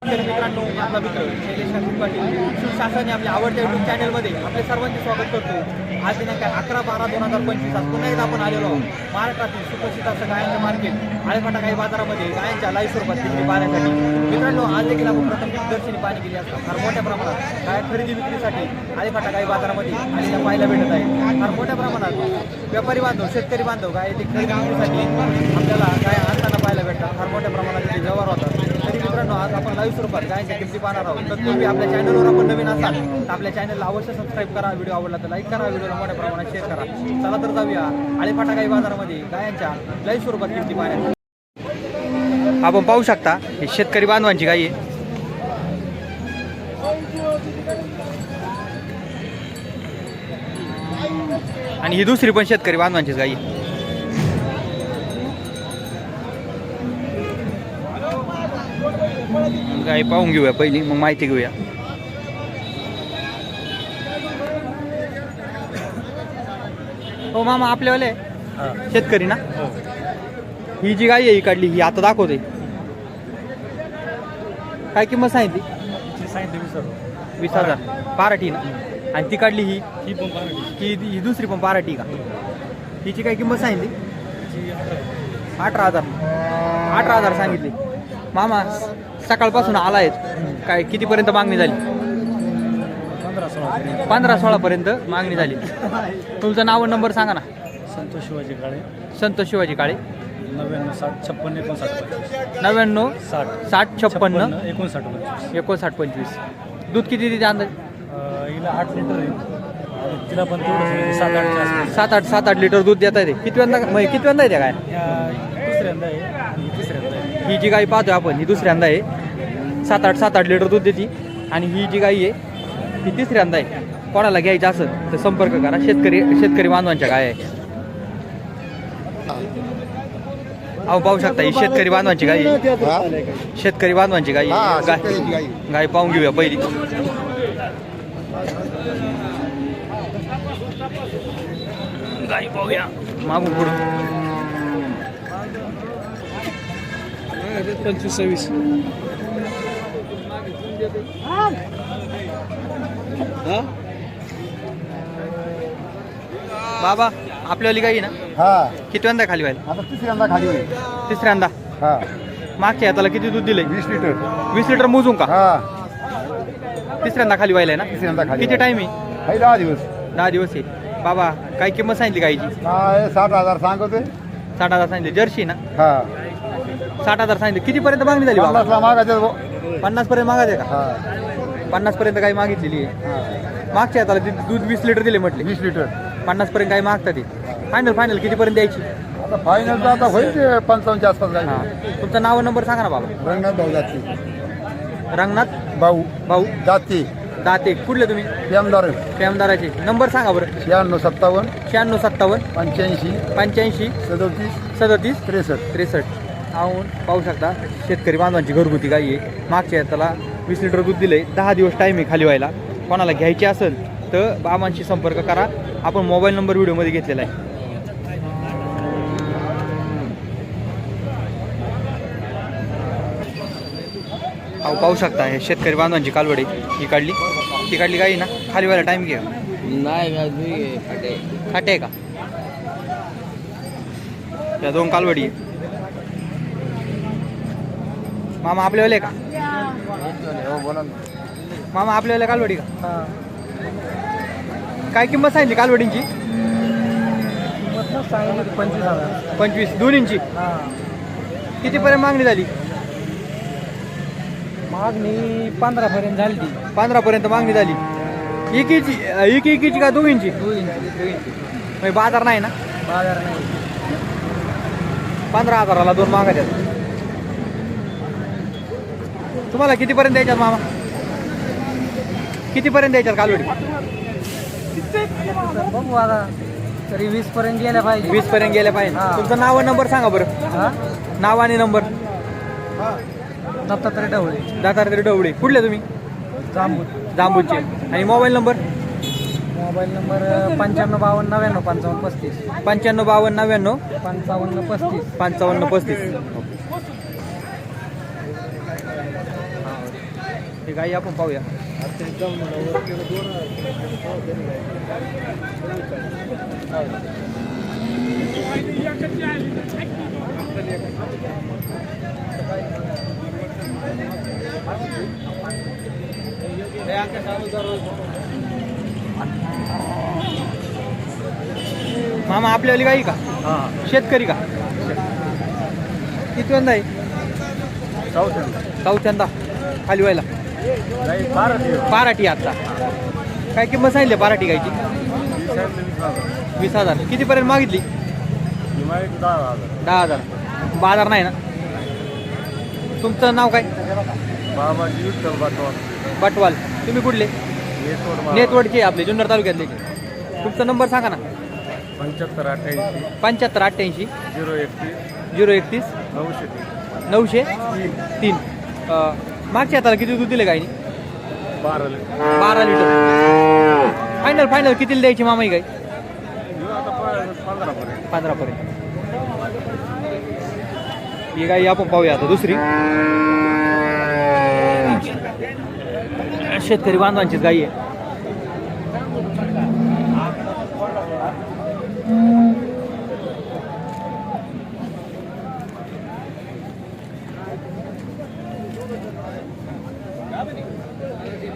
मित्रांनो, मी आपला मित्र शैलेश पाटील शासन आपल्या आवडत्या युट्यूब चॅनलमध्ये आपले सर्वांचे स्वागत करतो. आज दिनांक 11/12/2025 आज पुन्हा एकदा आपण आलेलो आहोत महाराष्ट्रातील सुप्रसिद्ध असं गायांचं मार्केट आळेफाटा गाई बाजारामध्ये गायांच्या लाईव्ह स्वरूपात विक्री पाहण्यासाठी. मित्रांनो, आज देखील आपण प्रथम दिग्दर्शनी पाहणी केली असता फार मोठ्या प्रमाणात गाय खरेदी विक्रीसाठी आळेफाटा गाई बाजारामध्ये आलेल्या पाहायला भेटत आहे. फार मोठ्या प्रमाणात व्यापारी बांधव, शेतकरी बांधव गाय ते खरेदी विक्रीसाठी आपल्याला गाय आणताना पाहायला भेटतात. फार मोठ्या प्रमाणात इथे व्यवहार होतात. तरी मित्रांनो, आज आपण लाईव्ह स्वरूपात गायांच्या किमती पाहणार आहोत. तत्पूर्वी आपल्या चॅनलवर आपण नवीन असाल तर आपल्या चॅनलला अवश्य सबस्क्राईब करा. व्हिडिओ आवडला तर लाईक करा, व्हिडिओला मोठ्या प्रमाणात शेअर करा. चला तर जाऊया आळेफाटा गाई बाजारामध्ये गायांच्या लाईव्ह स्वरूपात किमती पाहण्यात. आपण पाहू शकता ही शेतकरी बांधवांची गाई आहे. आणि ही दुसरी पण शेतकरी बांधवांचीच गाई आहे. गाई पाहून घेऊया पहिली, मग माहिती घेऊया. हो मामा, आपल्यावाले शेतकरी ना. ही जी गाई आहे ही काढली, ही आता दाखवते. काय किंमत सांगितली? 20,000 पाराठी ना. आणि ती काढली ही दुसरी पण पाराठी का? हिची काय किंमत सांगितली? 18,000 सांगितली. मामा सकाळपासून आला आहेत, काय कितीपर्यंत मागणी झाली? 15-16 पर्यंत मागणी झाली. तुमचं नाव नंबर सांगा ना. संतोष शिवाजी काळे. संतोष शिवाजी काळे. 99 60 56 99 60 56 59 दूध किती देते अंदाज? हिला 8 लिटर आहे. तिला पण तेवढं 7-8 लिटर दूध देता येते. कितव्यांदा येते काय? दुसऱ्यांदा आहे, तिसऱ्यांदा आहे. ही जी गाई पाहतोय आपण ही दुसऱ्यांदा आहे. 7-8 लिटर दूध देते. आणि ही जी गाई आहे ही तिसऱ्यांदा आहे. कोणाला घ्यायचं असेल तर संपर्क करा. शेतकरी बांधवांच्या गाय आहे. अहो पाहू शकता ही शेतकरी बांधवांची गाई आहे. शेतकरी बांधवांची गाई गाय पाहून घेऊया पहिली. गाई पाहूया मागून पुढून. 25-26 बाबा, आपल्यावाली गाई ना. हा, कितव्यांदा खाली व्हायला? आता तिसऱ्यांदा खाली होईल. तिसऱ्यांदा. हा, मागच्या हाताला किती दूध दिले? 20 लिटर. 20 लिटर मोजून का? हा, तिसऱ्यांदा खाली व्हायला ना. तिसऱ्यांदा खाली. किती टाइम आहे? काही 10 दिवस. 10 दिवस आहे. बाबा काय किंमत सांगितली गाईची? काय 60,000 सांगतोय. 60,000 सांगितली. जर्सी ना. हा, 60,000 सांगितले. कितीपर्यंत मागणी झाली बाबा? 50ला मागायचं. 50 पर्यंत मागायचे का? हा, 50 पर्यंत काही मागितलेली आहे. हा, मागच्या हाताला दूध 20 लिटर दिले म्हटले. 20 लिटर. 50 पर्यंत काही मागतात ते. फायनल कितीपर्यंत द्यायची? आता फायनल आता होईल ते 55च्या आसपास हां, जाईल. तुमचं नाव नंबर सांगा ना बाबा. रंगनाथ भाऊ जाती. रंगनाथ भाऊ भाऊ जाती. दाते. कुठले तुम्ही? पेमदार. प्रेमदाराचे नंबर सांगा बरं. 96 57 96 57 85 85 37 37 63. 63. आपण पाहू शकता शेतकरी बांधवांची घरगुती गाई आहे. मागच्या त्याला 20 लिटर दूध दिलंय. 10 दिवस टाईम आहे खाली व्हायला. कोणाला घ्यायची असेल तर बाबांशी संपर्क करा. आपण मोबाईल नंबर व्हिडिओमध्ये घेतलेला आहे. अहो पाहू शकता हे शेतकरी बांधवांची कालवडी. ही काढली गाई ना. खाली व्हायला टाईम घ्या. नाही खाटे आहे का? या 2 कालवडी आहे. मामा आपल्यावाले का? मामा आपल्यावाले कालवडी का? काय किंमत सांगितली कालवडींची? 25 दोन्हींची. कितीपर्यंत मागणी झाली? मागणी 15 पर्यंत झाली. 15 पर्यंत मागणी झाली. एकीची का दोघींची? म्हणजे बाजार नाही ना. बाजार नाही. 15,000ला 2 मागतात. तुम्हाला कितीपर्यंत द्यायच्यात मामा? कितीपर्यंत द्यायच्यात कालवडी? बघू आता, तरी 20 पर्यंत गेल्या पाहिजे. 20 पर्यंत गेल्या पाहिजे. तुमचं नाव आणि नंबर सांगा बरं. नाव आणि नंबर. दत्तात्रय ढवळे. कुठले तुम्ही? जांबूचे. आणि मोबाईल नंबर? Mobile number 95 52 95 55 35. 95 52 55 35. 55 35. ही गाई आपण पाहूया. मामा आपल्यावाली गाई का? शेतकरी का? किती वंदा आहे? चौथ्यांदा खाली व्हायला बाराटी आता काय किंमत सांगितली बाराटी गायची? 20,000. कितीपर्यंत मागितली? 10,000. बाजार नाही ना? तुमचं नाव काय? बटवाल. तुम्ही कुठले? नेतवडचे आपले जुन्नर तालुक्यातले. तुमचा नंबर सांगा ना. 7588 031 903. मागच्या हाताला किती दूध दिले गायनी? 12 लिटर. फायनल कितीला द्यायची मामा ही गाय? 15 पर्यंत. ही गाई आपण पाहूया आता दुसरी. शेतकरी बांधवांचीच गाई आहे.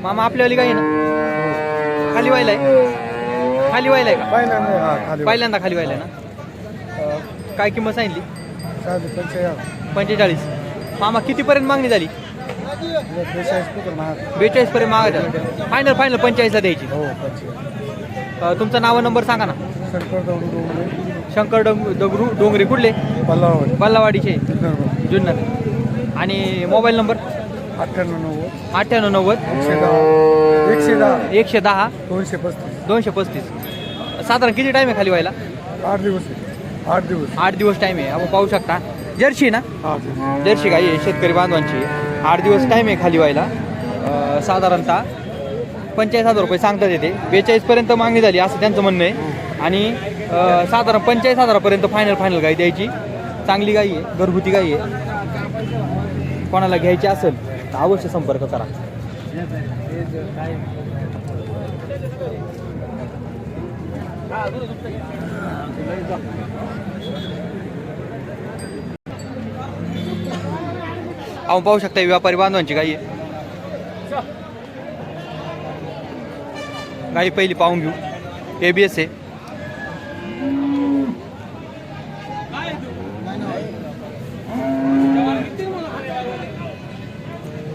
मामा आपल्यावाली गाई आहे ना? खाली व्हायलाय का? पहिल्यांदा खाली व्हायलाय ना? काय किंमत सांगितली? 45. मामा कितीपर्यंत मागणी झाली? 42 पर्यंत मागायचं. फायनल 45ला द्यायची. तुमचं नाव नंबर सांगा ना. शंकर दगरू डोंगरे. कुठले? बल्लावाडीचे जुन्नर. आणि मोबाईल नंबर? 9890 110 235. साधारण किती टाइम आहे खाली व्हायला? 8 दिवस टाइम आहे. आपण पाहू शकता. जर्सी ना? जर्सी गाई आहे शेतकरी बांधवांची. 8 दिवस टाइम आहे खाली व्हायला. साधारणतः 45,000 रुपये सांगतात येते. 42 पर्यंत मागणी झाली असं त्यांचं म्हणणं आहे. आणि साधारण 45,000 पर्यंत फायनल गाई द्यायची. चांगली गाई आहे, घरगुती गाई आहे. कोणाला घ्यायची असेल तर अवश्य संपर्क करा. आपण पाहू शकता व्यापारी बांधवांची गाई आहे. गाई पहिली पाहून घेऊ. ABS आहे.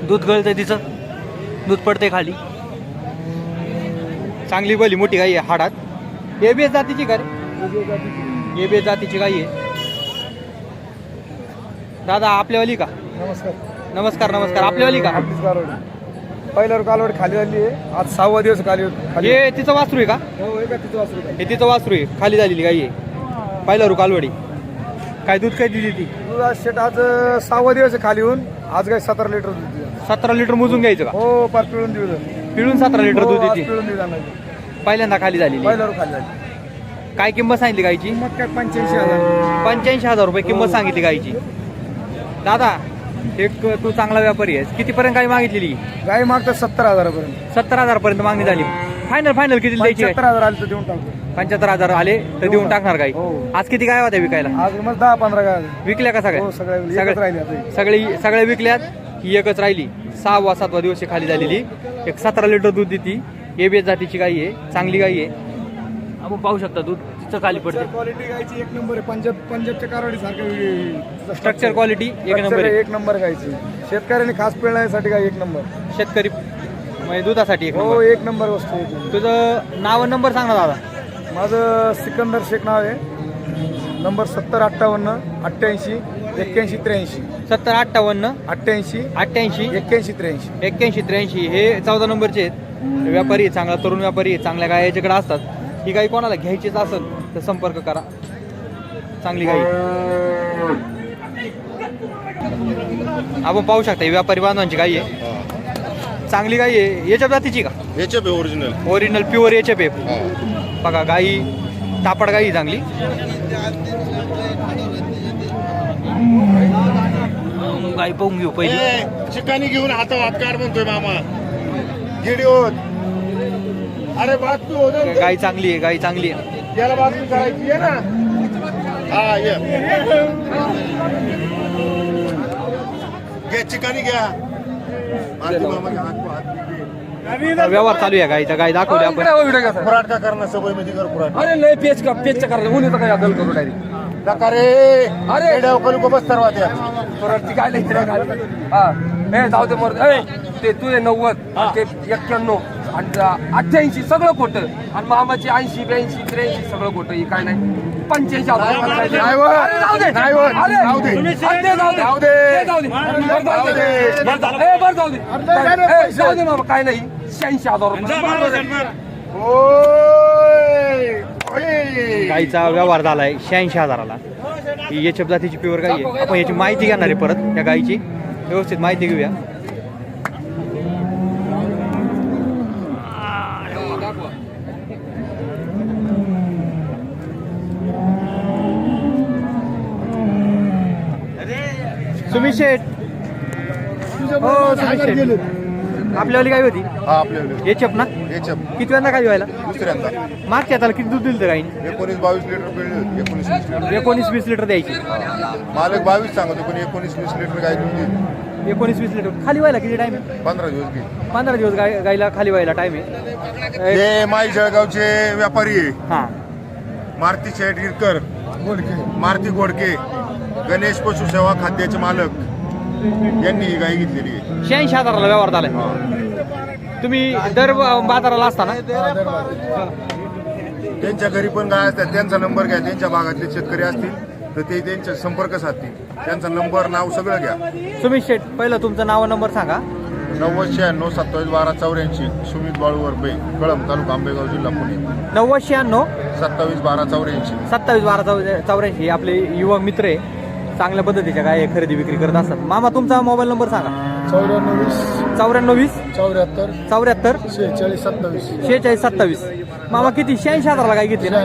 दूध गळतंय तिचं. दूध पडतंय खाली. चांगली बली मोठी गाई आहे हाडात. ABS जातीची का रे? ABS जातीची गाई आहे. दादा आपल्यावाली का? नमस्कार. आपल्यावाली का? पहिल्यावर कालवड खाली झाली आहे. आज 6वा दिवस खाली. हे तिचं वासरू आहे का? तिचं वासरू हे तिचं वासरू आहे. खाली झालेली गाई आहे. पहिल्यावर कालवडी. काय दूध काय दिली ती? दूध आज 6वा दिवस आहे खाली होऊन. आज काय 17 लिटर दूध दिलं. 17 लिटर मोजून घ्यायचं का? हो पार पिळून दिलं. पिळून 17 लिटर दूध देते. पिळून दिला नाही. पहिल्यांदा खाली झालेली. पहिल्यावर खाली झाली. काय किंमत सांगितली गायची? किंमत काय 85,000. 85,000 रुपये किंमत सांगितली गायची. दादा एक तू चांगला व्यापारी आहेस. कितीपर्यंत गाय मागितलेली? गाय मागतात 70,000 पर्यंत. 70,000 पर्यंत मागणी झाली. फायनल किती द्यायची? 75,000 आले तर देऊन टाकतो. 75,000 आले तर देऊन टाकणार गाई. हो. आज किती गाय होत्या विकायला? आज मग 10-15 गाय विकल्या का हो सगळ्या? एकच राहिली आता. सगळे विकल्यात. ही एकच राहिली. 6वा-7वा दिवस खाली झालेली. एक 17 लिटर दूध देती. ABS जातीची गाई आहे. चांगली गाई आहे. आपण पाहू शकता दूध तिचं खाली पडते. क्वालिटी गायची 1 नंबर आहे. पंजाबच्या कारवाडी सारखं स्ट्रक्चर क्वालिटी 1 नंबर आहे. 1 नंबर गायची. शेतकऱ्यांनी खास पिळण्यासाठी गाय 1 नंबर. शेतकरी म्हणजे दुधासाठी 1 हो नंबर. 1 नंबर वस्तू आहे. तुझं नाव नंबर सांग ना दादा. माझं सिकंदर शेख नाव आहे. नंबर 7058 88 81 83. 7058 88 88 81 83. 81 83. हे 14 नंबरचे आहेत. व्यापारी आहे, चांगला तरुण व्यापारी आहे. चांगल्या गाय याच्याकडे असतात. ही गाई कोणाला घ्यायचीच असेल तर संपर्क करा. चांगली गाई. आपण पाहू शकता ही व्यापारी बांधवांची गाई आहे. चांगली गाई आहे. याच्या जातीची का? HF ओरिजिनल प्युअर HF आहे. बघा गाई तापड गाई चांगली. आपण गाय पाहून घेऊ पहिली. चिकानी घेऊन हातावात कार म्हणतोय मामा गिडी होत. अरे बातमी होत गाय चांगली आहे, गाय चांगली आहे. याला बातमी करायची आहे ना. हा ये घ्या चिकानी घ्या. बातमी मामा घ्या, हात- हात- व्यवहार चालू आहे गायचा. गाय दाखवली आपण. पुराट का करणार सवय मध्ये कर पुराट अरे लय पेच करायला ऊन येतं काय अदल करू डायरेक्ट. रे अरे करू बस सर्व त्या परत काय नाही हा ए जाऊ दे मर ए ते तुझे 90 ते 91 आणि 88 सगळं खोटं आणि मामाची 80 82 83 सगळं खोटं. हे काय नाही 85,000 नाही वर. जाऊ दे नाही वर. अरे, जाऊ दे. अरे, जाऊ दे जाऊ दे. जाऊ दे जाऊ दे. ए, बरं जाऊ दे ए, जाऊ दे मामा काय नाही 86,000 रुपये. ओय. ओय. गायचा व्यवहार झालाय 86,000ला. ही एचएफ जातीची प्युअर गाय आहे. आपण याची माहिती घेणार आहे परत या गायची. व्यवस्थित माहिती घेऊया. सुमित शेठ, हो सुमित शेठ, आपल्यावाली गाय होती हा आपल्या एचएफ ना? याच्या किती वेळा गाय व्हायला? दुसऱ्यांदा मागच्या त्याला किती दूध दिलं गायने? 19-22 लिटर पिळले. 19-20 लिटर 19-20 लिटर द्यायची. मालक 22 सांगतो पण 19-20 लिटर गाय दूध देईल. 19-20 लिटर खाली व्हायला किती टाइम आहे? 15 दिवस घेईल. 15 दिवस गायला खाली व्हायला टाइम आहे. हे माई जळगावचे व्यापारी आहे. हा, मारुती शेठ गिरकर, मारुती गोडके, गणेश पशुसेवा खाद्याचे मालक यांनी ही गाय घेतलेली आहे. 86,000ला व्यवहार झालाय. तुम्ही दर बाजाराला असताना त्यांच्या घरी पण गाय असतात. त्यांचा नंबर घ्या. त्यांच्या भागातले शेतकरी असतील तर ते त्यांचा संपर्क साधतील. त्यांचा नंबर नाव सगळं घ्या. सुमित शेठ, पहिलं तुमचं नाव नंबर सांगा. 90 96 27 12 84. सुमित बाळूवर बै, कळंब तालुका आंबेगाव जिल्हा पुणे. 90 27 12 84. 27 12 84. हे आपले युवा मित्र आहे. चांगल्या पद्धतीच्या गाय खरेदी विक्री करत असतात. मामा तुमचा मोबाईल नंबर सांगा. 94 20 74 74 46 27 46 27. मामा किती 86,000ला गाय घेतली ना?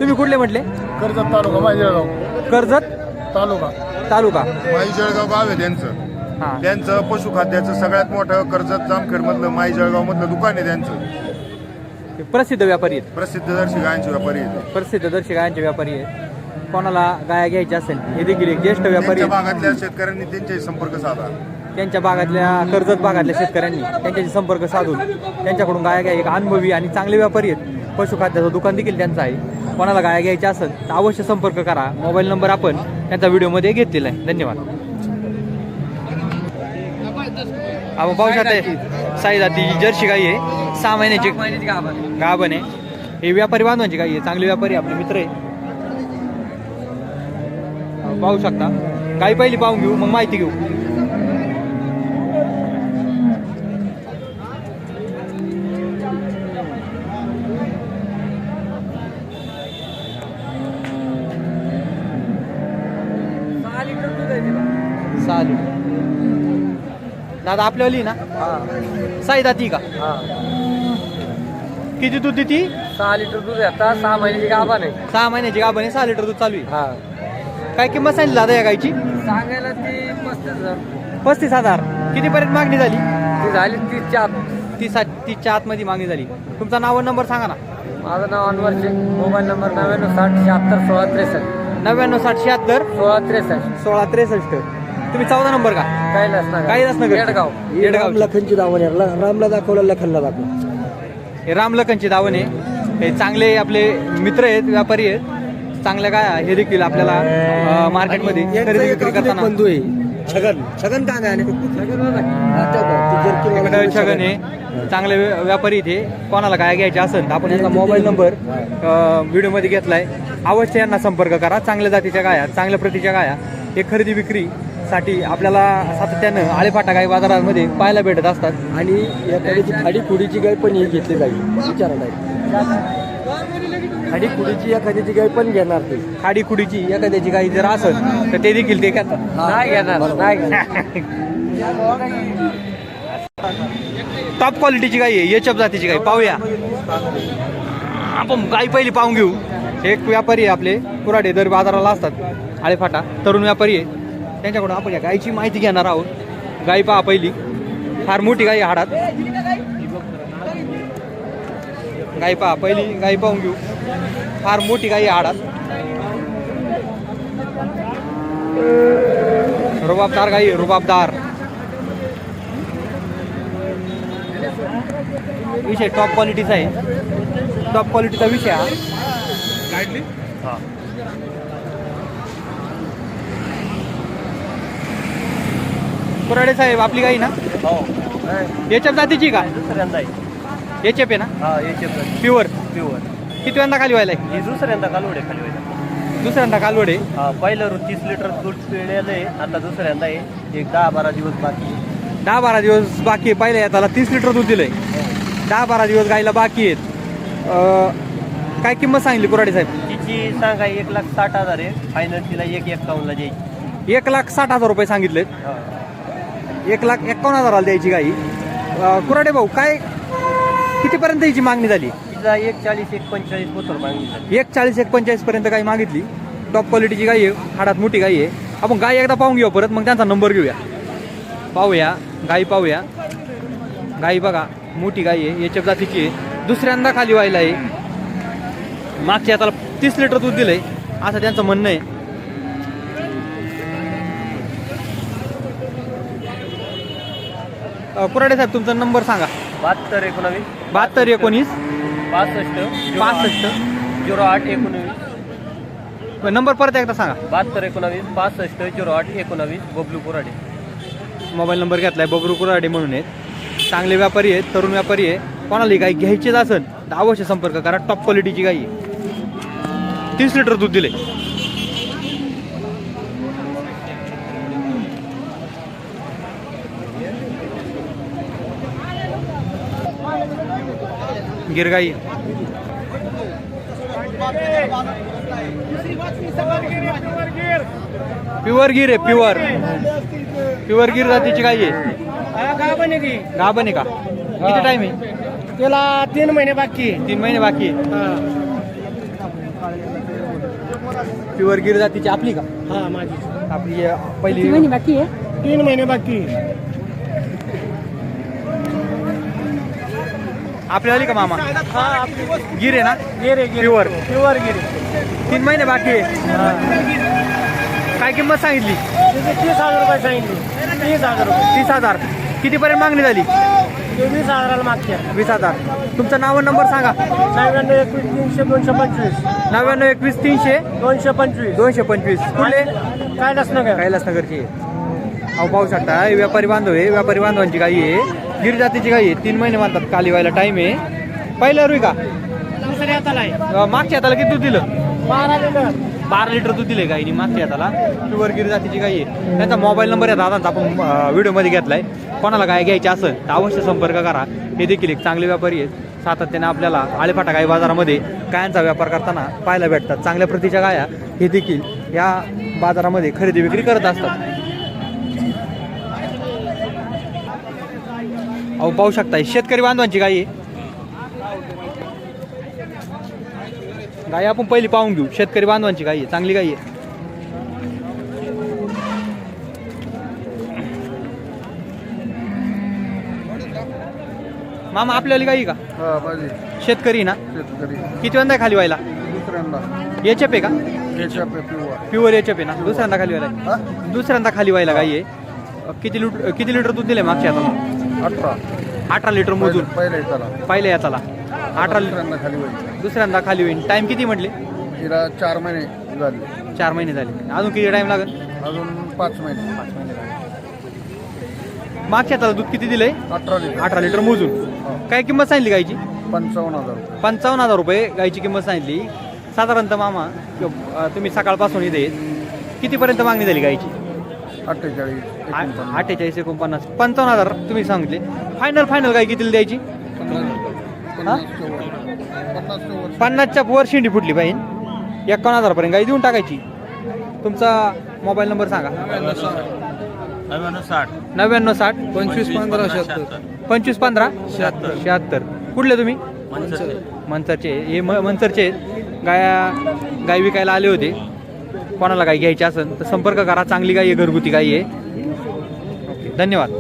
तुम्ही कुठले म्हटले? कर्जत तालुका मांजळगाव कर्जत तालुका तालुका. माई जळगाव गाव आहे त्यांचं. हा, त्यांचं पशुखाद्याचं सगळ्यात मोठं कर्जत जामखेड मधलं माई जळगाव मधलं दुकान आहे त्यांचं. प्रसिद्ध व्यापारी आहेत. प्रसिद्धदर्शी गायांचे व्यापारी आहेत. प्रसिद्ध दर्शी गायांचे व्यापारी आहेत. कोणाला गाया घ्यायच्या असेल हे देखील एक ज्येष्ठ व्यापारी त्यांच्या आहेत. भागातल्या शेतकऱ्यांनी त्यांच्याशी संपर्क साधा. त्यांच्या भागातल्या कर्जत भागातल्या शेतकऱ्यांनी त्यांच्याशी संपर्क साधून त्यांच्याकडून गाया घ्या. एक अनुभवी आणि चांगले व्यापारी आहेत. पशुखाद्याचं दुकान देखील त्यांचं आहे. कोणाला गाया घ्यायच्या असेल तर अवश्य संपर्क करा. मोबाईल नंबर आपण त्यांचा व्हिडिओमध्ये घेतलेला आहे. धन्यवाद. आपण पाहू शकता साई जाती जर्सी गाई आहे. 6 महिन्याची गाभण आहे. हे व्यापारी बांधवांची गाई आहे. चांगले व्यापारी आपले मित्र आहे. पाहू शकता. गाई पहिली पाहून घेऊ मग माहिती घेऊ. चालेल दादा आपल्यावाली ना? साई दाती का? किती दूध देती? 6 लिटर दूध आता 6 महिन्याची गाभा नाही. 6 महिन्याची गाभण आहे. 6 लिटर दूध चालू आहे. हा काय किंमत सांगितली दादा या गायची? सांगायला ती 35,000 35,000. कितीपर्यंत मागणी झाली? ती झाली 30च्या आत. 30च्या आतमध्ये मागणी झाली. तुमचा नाव नंबर सांगा ना. माझं नाव अनवर शेख. Mobile number 99 60 76 63 99 60 76 16 63 16 63. तुम्ही 14 नंबर का? कैलास नगर. कैलास नगर. येडगाव. येडगाव. लखनची दावण रामला दाखवलं लखनला दाखवलं. हे रामलखनचे दावण आहे. हे चांगले आपले मित्र आहेत, व्यापारी आहेत. चांगल्या काय हे देखील आपल्याला मार्केटमध्ये खरेदी विक्री करताना. बंधू आहे छगन छगन काय इकडं छगन आहे. चांगले व्यापारी इथे. कोणाला काय घ्यायचे असेल तर आपण यांचा मोबाईल नंबर व्हिडिओमध्ये घेतलाय. अवश्य यांना संपर्क करा. चांगल्या जातीच्या गाया, चांगल्या प्रतीच्या गाया हे खरेदी विक्रीसाठी आपल्याला सातत्यानं आळेफाटा गाई बाजारामध्ये पाहायला भेटत असतात. आणि एखाद्याची खाडी खुडीची गाय पण एक घेतली जाईल विचारा. खाडी खुडीची एखाद्याची गाय पण घेणार ते. खाडी खुडीची एखाद्याची गाई जर असेल तर ते देखील ते घेतात. नाही घेणार नाही घेणार. टॉप क्वालिटीची गाई आहे. एचएफ जातीची गाई पाहूया. आपण गाई पहिली पाहून घेऊ. एक व्यापारी आहे आपले कुराडे दर बाजाराला असतात. आळेफाटा तरुण व्यापारी आहे. त्यांच्याकडून आपण या गायची माहिती घेणार आहोत. गाय पहा पहिली, फार मोठी गाय आहे हाडात. गाय पहा पहिली, गाय पाहून घेऊ. फार मोठी गाय आहे हाडात. रुबाबदार गाई आहे, रुबाबदार. विषय टॉप क्वालिटीचा आहे, टॉप क्वालिटीचा विषय हा. कुराडे साहेब आपली गाई ना याच्या जातीची का? दुसऱ्यांदा आहे. एचएफ आहे ना? हा याचे प्युअर. प्युअर किती वेळा खाली व्हायला? ही दुसऱ्यांदा कालवड आहे खाली व्हायला. दुसऱ्यांदा कालवड आहे. हा पहिलं रोज 30 लिटर दूध पिळलेलं आहे. आता दुसऱ्यांदा आहे. एक 10-12 दिवस बाकी आहे. 10-12 दिवस बाकी आहे. पहिल्या याला 30 लिटर दूध दिलंय. 10-12 दिवस गाईला बाकी आहेत. काय किंमत सांगितली कुराडे साहेब? तिची सांगा 1,60,000 आहे. फायनल तिला 1,51,000 ला द्यायची. 1,60,000 रुपये सांगितलेत. हा. 1,51,000 द्यायची गाई. कुराडे भाऊ काय कितीपर्यंत याची मागणी झाली? तिचा 1,40-1,45 पोतर मागणी झाली. 1,40-1,45 पर्यंत गाई मागितली. टॉप क्वालिटीची गाई आहे, हाडात मोठी गाई आहे. आपण गाई एकदा पाहून घेऊ, परत मग त्यांचा नंबर घेऊया. पाहूया गाई, पाहूया गाई. बघा मोठी गाई आहे, एचएफ जातीची आहे. दुसऱ्यांदा खाली व्हायला आहे. मागच्या हाताला 30 लिटर दूध दिलंय असं त्यांचं म्हणणं आहे. कुराडे साहेब तुमचा नंबर सांगा. 72-19 72-19 65 08-19. नंबर परत एकदा सांगा. 72-19 65 08-19 बबलू कुराडे. मोबाईल नंबर घेतलाय. बबरू कुराडे म्हणून आहेत. चांगले व्यापारी आहेत, तरुण व्यापारी आहे. कोणाला गाई घ्यायचीच असेल तर अवश्य संपर्क करा. टॉप क्वालिटीची गाई आहे. 30 लिटर दूध दिले. गिरगाई प्युअर गिर आहे. प्युअर गिर जातीची गाई आहे. गाभण आहे का? किती टाइम आहे त्याला 3 महिने बाकी आहे. 3 महिने बाकी आहे. प्युअर गिर जातीची आपली का? हा माझी आपली पहिली. 3 महिने बाकी आहे. आपली आली का मामा? गिर आहे ना? गिरे प्युअर. प्युअर गिरे. 3 महिने बाकी आहे. काय किंमत सांगितली? 30,000 रुपये सांगितले. 30,000 रुपये. 30,000. कितीपर्यंत मागणी झाली? 20,000 मागच्या. 20,000. तुमचा नाव नंबर सांगा. 99-21-300-225. 99-21-300 225. 225. कुठले? कैलासनगर. कैलासनगरची आहे. अहो पाहू शकता हे व्यापारी बांधव आहे. व्यापारी बांधवांची गाई आहे. गिर जातीची गाई आहे. 3 महिने बांधतात. काली व्हायला टाइम आहे. पहिल्या रुई का? दुसऱ्या हाताला आहे. मागच्या हाताला किती दूध दिलं? 12 लिटर. 12 लिटर दूध दिले गाईनी मागच्या हाताला. प्युअर गिर जातीची गाई आहे. त्यांचा मोबाईल नंबर आहे दादांचा, आपण व्हिडिओमध्ये घेतलाय. कोणाला गाय घ्यायची असेल तर अवश्य संपर्क करा. हे देखील एक चांगले व्यापारी आहेत. सातत्याने आपल्याला आळेफाटा गाई बाजारामध्ये गायांचा व्यापार करताना पाहायला भेटतात. चांगल्या प्रतीच्या गाया हे देखील या बाजारामध्ये खरेदी विक्री करत असतात. अहो पाहू शकता शेतकरी बांधवांची गाई आहे. गाई आपण पहिली पाहून घेऊ. शेतकरी बांधवांची गाई आहे, चांगली गाई आहे. मामा आपल्याला गाई का? शेतकरी ना? किती वेळा खाली व्हायला? एचएफ आहे का? प्युअर एचएफ आहे ना? दुसऱ्यांदा खाली व्हायला. दुसऱ्यांदा खाली व्हायला गाई आहे. किती लिटर दूध दिले मागच्या हाताला? 18 लिटर मोजून पहिल्या याचाला 18 लिटर. दुसऱ्यांदा खाली होईल. टाइम किती म्हटले? 4 महिने झाले. 4 महिने झाले. अजून किती टाइम लागेल? अजून 5 महिने. मागच्या हाताला दूध किती दिलंय? 18 लिटर मोजून. काय किंमत सांगितली गायची? 55,000. 55,000 रुपये गायची किंमत सांगितली. साधारणतः मामा तुम्ही सकाळपासून इथे कितीपर्यंत मागणी झाली गायची? 48, 49, 55,000 तुम्ही सांगितले. फायनल गाय कितीला द्यायची? 50च्या वर शेंडी फुटली पाहिजे. 51,000 पर्यंत गाय देऊन टाकायची. तुमचा मोबाईल नंबर सांगा. 9960 2515 76. कुठले तुम्ही? मनसरचे. हे मनसरचे गाय विकायला आले होते. कोणाला गाय घ्यायची असेल तर संपर्क करा. चांगली गाय आहे, घरगुती गाय आहे. ओके, धन्यवाद.